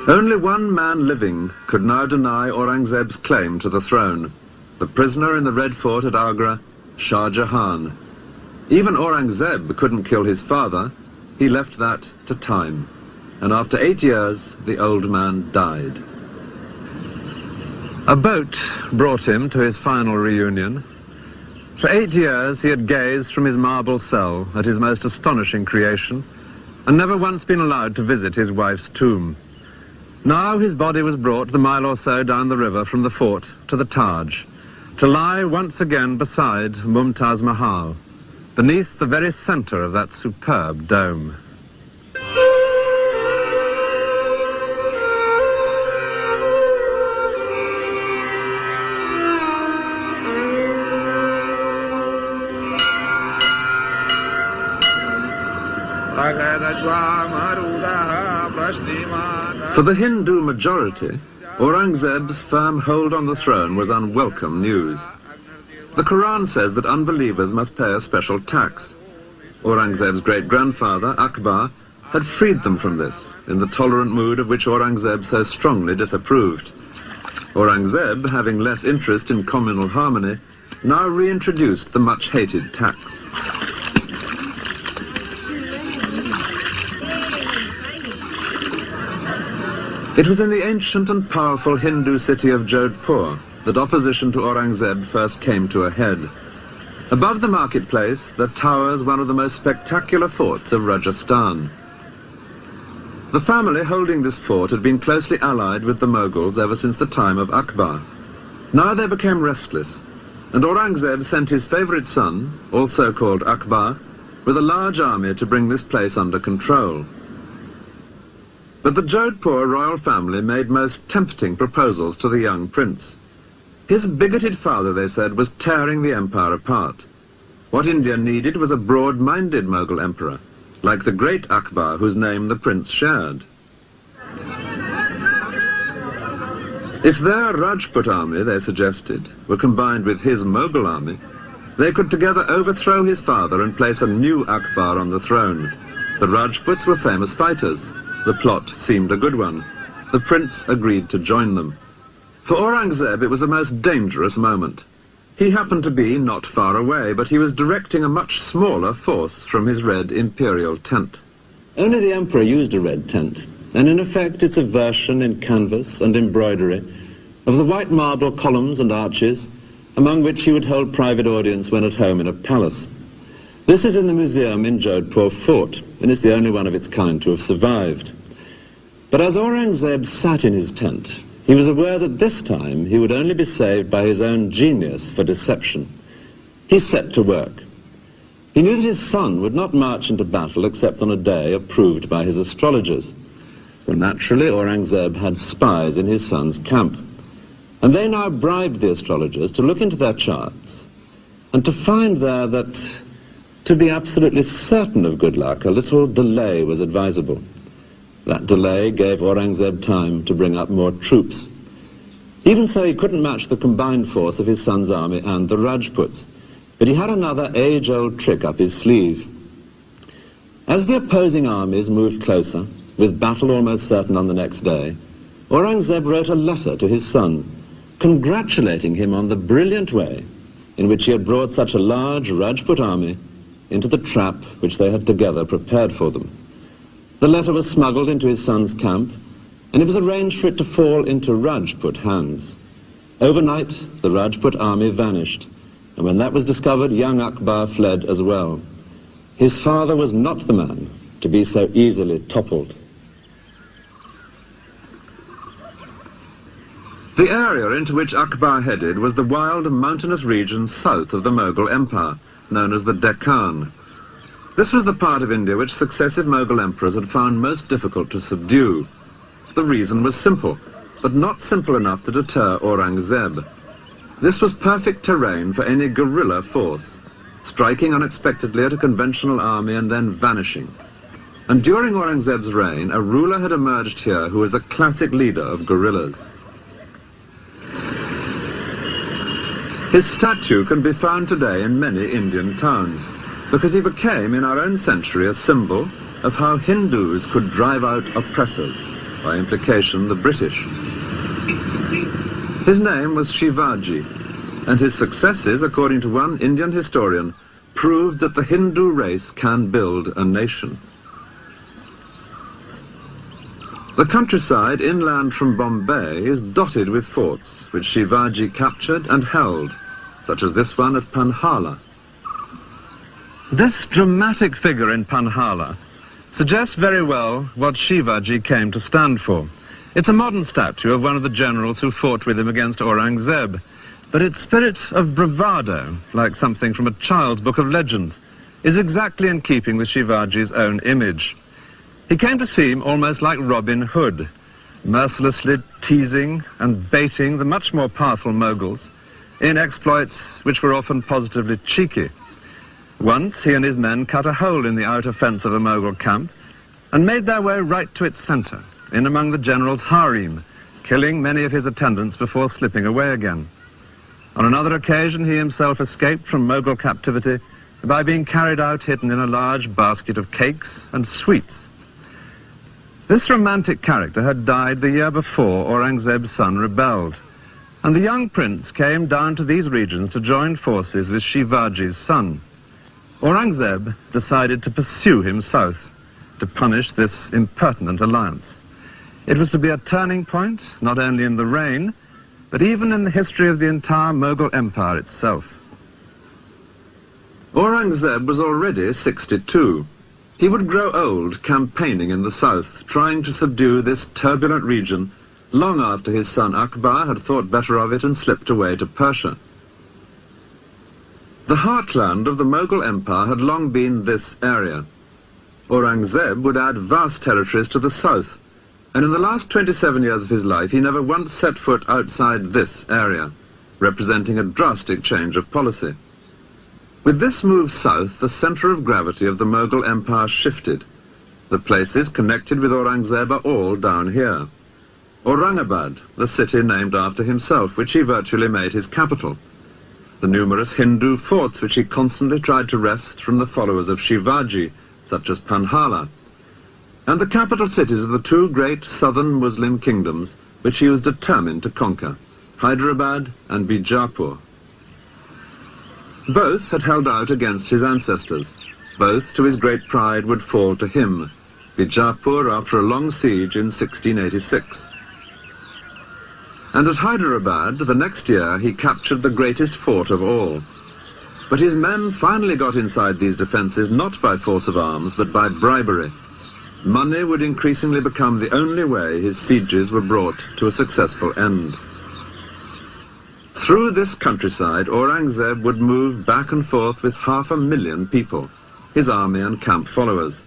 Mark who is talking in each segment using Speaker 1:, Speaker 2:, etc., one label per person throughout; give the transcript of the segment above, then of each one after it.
Speaker 1: Only one man living could now deny Aurangzeb's claim to the throne, the prisoner in the Red Fort at Agra, Shah Jahan. Even Aurangzeb couldn't kill his father. He left that to time, and after 8 years, the old man died. A boat brought him to his final reunion. For 8 years, he had gazed from his marble cell at his most astonishing creation, and never once been allowed to visit his wife's tomb. Now his body was brought the mile or so down the river from the fort to the Taj, to lie once again beside Mumtaz Mahal, beneath the very center of that superb dome. For the Hindu majority, Aurangzeb's firm hold on the throne was unwelcome news. The Quran says that unbelievers must pay a special tax. Aurangzeb's great-grandfather, Akbar, had freed them from this, in the tolerant mood of which Aurangzeb so strongly disapproved. Aurangzeb, having less interest in communal harmony, now reintroduced the much-hated tax. It was in the ancient and powerful Hindu city of Jodhpur that opposition to Aurangzeb first came to a head. Above the marketplace, there towers one of the most spectacular forts of Rajasthan. The family holding this fort had been closely allied with the Mughals ever since the time of Akbar. Now they became restless, and Aurangzeb sent his favorite son, also called Akbar, with a large army to bring this place under control. But the Jodhpur royal family made most tempting proposals to the young prince. His bigoted father, they said, was tearing the empire apart. What India needed was a broad-minded Mughal emperor, like the great Akbar, whose name the prince shared. If their Rajput army, they suggested, were combined with his Mughal army, they could together overthrow his father and place a new Akbar on the throne. The Rajputs were famous fighters. The plot seemed a good one. The prince agreed to join them. For Aurangzeb, it was a most dangerous moment. He happened to be not far away, but he was directing a much smaller force from his red imperial tent. Only the emperor used a red tent, and in effect it's a version in canvas and embroidery of the white marble columns and arches among which he would hold private audience when at home in a palace. This is in the museum in Jodhpur Fort, and is the only one of its kind to have survived. But as Aurangzeb sat in his tent, he was aware that this time he would only be saved by his own genius for deception. He set to work. He knew that his son would not march into battle except on a day approved by his astrologers. Well, naturally, Aurangzeb had spies in his son's camp, and they now bribed the astrologers to look into their charts and to find there that, to be absolutely certain of good luck, a little delay was advisable. That delay gave Aurangzeb time to bring up more troops. Even so, he couldn't match the combined force of his son's army and the Rajputs, but he had another age-old trick up his sleeve. As the opposing armies moved closer, with battle almost certain on the next day, Aurangzeb wrote a letter to his son, congratulating him on the brilliant way in which he had brought such a large Rajput army into the trap which they had together prepared for them. The letter was smuggled into his son's camp, and it was arranged for it to fall into Rajput hands. Overnight, the Rajput army vanished, and when that was discovered, young Akbar fled as well. His father was not the man to be so easily toppled. The area into which Akbar headed was the wild mountainous region south of the Mughal Empire, known as the Deccan. This was the part of India which successive Mughal emperors had found most difficult to subdue. The reason was simple, but not simple enough to deter Aurangzeb. This was perfect terrain for any guerrilla force, striking unexpectedly at a conventional army and then vanishing. And during Aurangzeb's reign, a ruler had emerged here who was a classic leader of guerrillas. His statue can be found today in many Indian towns, because he became, in our own century, a symbol of how Hindus could drive out oppressors. by implication the British. His name was Shivaji, and his successes, according to one Indian historian, proved that the Hindu race can build a nation. The countryside inland from Bombay is dotted with forts, which Shivaji captured and held, such as this one at Panhala. This dramatic figure in Panhala suggests very well what Shivaji came to stand for. It's a modern statue of one of the generals who fought with him against Aurangzeb, but its spirit of bravado, like something from a child's book of legends, is exactly in keeping with Shivaji's own image. He came to seem almost like Robin Hood, mercilessly teasing and baiting the much more powerful Mughals in exploits which were often positively cheeky. Once he and his men cut a hole in the outer fence of a Mughal camp and made their way right to its centre, in among the general's harem, killing many of his attendants before slipping away again. On another occasion, he himself escaped from Mughal captivity by being carried out hidden in a large basket of cakes and sweets. This romantic character had died the year before Aurangzeb's son rebelled, and the young prince came down to these regions to join forces with Shivaji's son. Aurangzeb decided to pursue him south, to punish this impertinent alliance. It was to be a turning point, not only in the reign, but even in the history of the entire Mughal Empire itself. Aurangzeb was already 62. He would grow old campaigning in the south, trying to subdue this turbulent region long after his son Akbar had thought better of it and slipped away to Persia. The heartland of the Mughal Empire had long been this area. Aurangzeb would add vast territories to the south, and in the last 27 years of his life he never once set foot outside this area, representing a drastic change of policy. With this move south, the centre of gravity of the Mughal Empire shifted. The places connected with Aurangzeb are all down here. Aurangabad, the city named after himself, which he virtually made his capital. The numerous Hindu forts which he constantly tried to wrest from the followers of Shivaji, such as Panhala. And the capital cities of the two great southern Muslim kingdoms, which he was determined to conquer, Hyderabad and Bijapur. Both had held out against his ancestors. Both, to his great pride, would fall to him, Bijapur after a long siege in 1686. And at Hyderabad, the next year, he captured the greatest fort of all. But his men finally got inside these defences not by force of arms, but by bribery. Money would increasingly become the only way his sieges were brought to a successful end. Through this countryside, Aurangzeb would move back and forth with 500,000 people, his army and camp followers.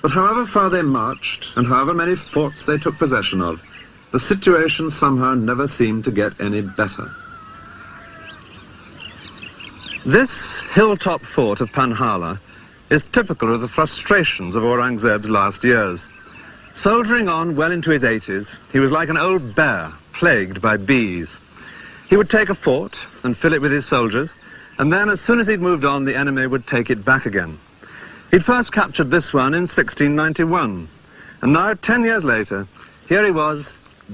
Speaker 1: But however far they marched, and however many forts they took possession of, the situation somehow never seemed to get any better. This hilltop fort of Panhala is typical of the frustrations of Aurangzeb's last years. Soldiering on well into his 80s, he was like an old bear plagued by bees. He would take a fort and fill it with his soldiers, and then as soon as he'd moved on, the enemy would take it back again. He'd first captured this one in 1691, and now, 10 years later, here he was,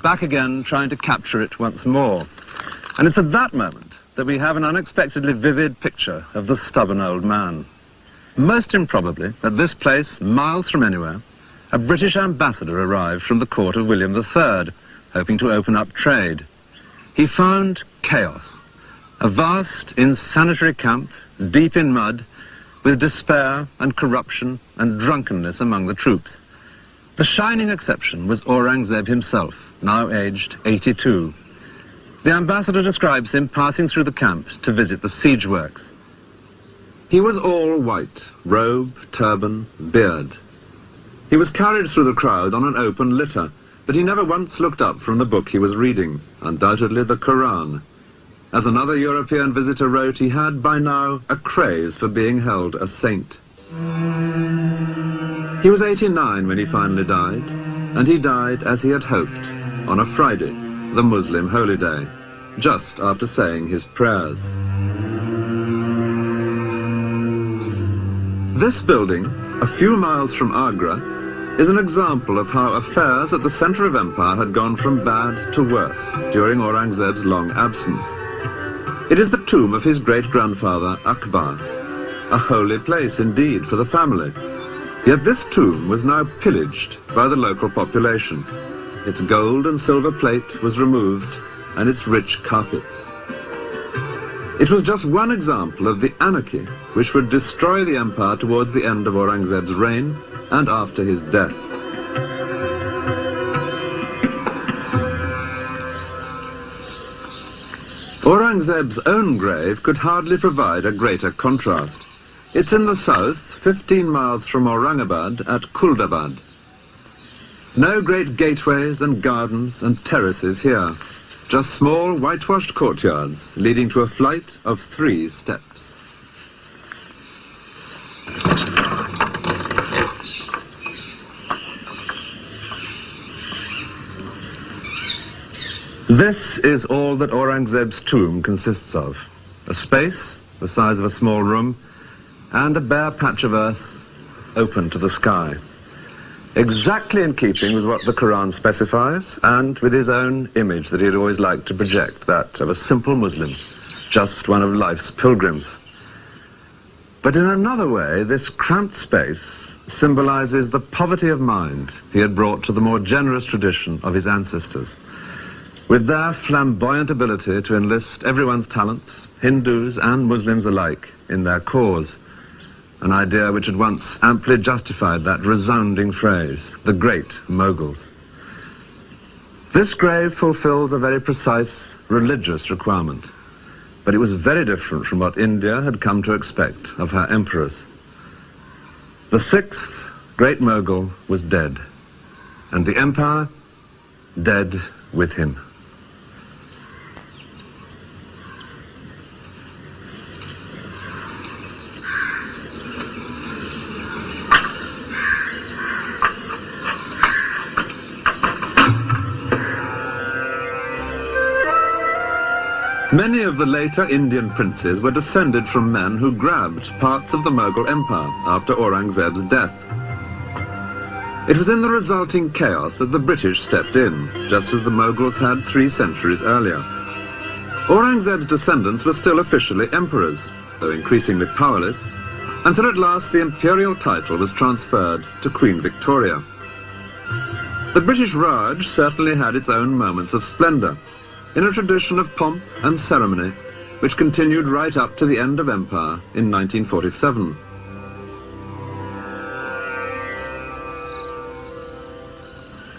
Speaker 1: back again trying to capture it once more. And it's at that moment that we have an unexpectedly vivid picture of the stubborn old man. Most improbably, at this place, miles from anywhere, a British ambassador arrived from the court of William III, hoping to open up trade. He found chaos, a vast, insanitary camp, deep in mud, with despair and corruption and drunkenness among the troops. The shining exception was Aurangzeb himself, now aged 82. The ambassador describes him passing through the camp to visit the siege works. He was all white, robe, turban, beard. He was carried through the crowd on an open litter, but he never once looked up from the book he was reading, undoubtedly the Quran. As another European visitor wrote, he had by now a craze for being held a saint. He was 89 when he finally died, and he died as he had hoped, on a Friday, the Muslim holy day, just after saying his prayers. This building, a few miles from Agra, is an example of how affairs at the centre of empire had gone from bad to worse during Aurangzeb's long absence. It is the tomb of his great-grandfather Akbar, a holy place indeed for the family. Yet this tomb was now pillaged by the local population. Its gold and silver plate was removed, and its rich carpets. It was just one example of the anarchy which would destroy the empire towards the end of Aurangzeb's reign and after his death. Aurangzeb's own grave could hardly provide a greater contrast. It's in the south, 15 miles from Aurangabad at Kuldabad. No great gateways and gardens and terraces here, just small whitewashed courtyards leading to a flight of 3 steps. This is all that Aurangzeb's tomb consists of. A space the size of a small room and a bare patch of earth open to the sky. Exactly in keeping with what the Quran specifies and with his own image that he had always liked to project, that of a simple Muslim, just one of life's pilgrims. But in another way, this cramped space symbolizes the poverty of mind he had brought to the more generous tradition of his ancestors. With their flamboyant ability to enlist everyone's talents, Hindus and Muslims alike, in their cause, an idea which had once amply justified that resounding phrase, the great Mughals. This grave fulfills a very precise religious requirement, but it was very different from what India had come to expect of her emperors. The 6th great Mughal was dead, and the empire dead with him. Many of the later Indian princes were descended from men who grabbed parts of the Mughal Empire after Aurangzeb's death. It was in the resulting chaos that the British stepped in, just as the Mughals had 3 centuries earlier. Aurangzeb's descendants were still officially emperors, though increasingly powerless, until at last the imperial title was transferred to Queen Victoria. The British Raj certainly had its own moments of splendour, in a tradition of pomp and ceremony which continued right up to the end of empire in 1947.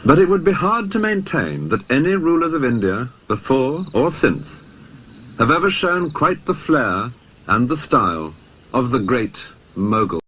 Speaker 1: But it would be hard to maintain that any rulers of India, before or since, have ever shown quite the flair and the style of the great Mughal.